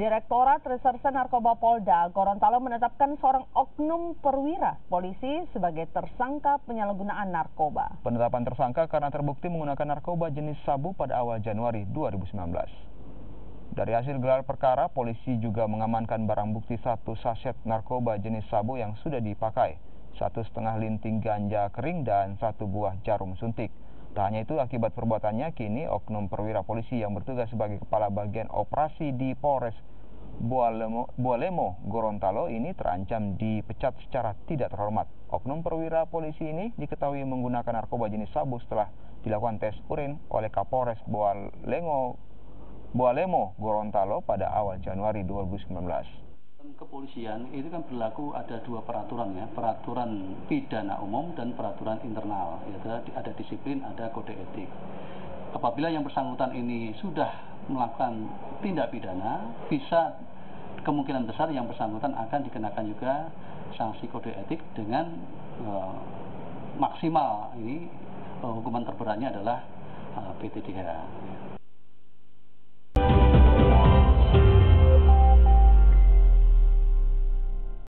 Direktorat Reserse Narkoba Polda Gorontalo menetapkan seorang oknum perwira polisi sebagai tersangka penyalahgunaan narkoba. Penetapan tersangka karena terbukti menggunakan narkoba jenis sabu pada awal Januari 2019. Dari hasil gelar perkara, polisi juga mengamankan barang bukti 1 saset narkoba jenis sabu yang sudah dipakai, 1,5 linting ganja kering, dan 1 buah jarum suntik. Tak hanya itu, akibat perbuatannya, kini oknum perwira polisi yang bertugas sebagai kepala bagian operasi di Polres Bualemo, Gorontalo ini terancam dipecat secara tidak terhormat. Oknum perwira polisi ini diketahui menggunakan narkoba jenis sabu setelah dilakukan tes urin oleh Kapolres Bualemo, Gorontalo pada awal Januari 2019. Kepolisian itu kan berlaku ada 2 peraturan ya, peraturan pidana umum dan peraturan internal, yaitu ada disiplin, ada kode etik. Apabila yang bersangkutan ini sudah melakukan tindak pidana, bisa kemungkinan besar yang bersangkutan akan dikenakan juga sanksi kode etik dengan maksimal ini hukuman terberatnya adalah PTDH.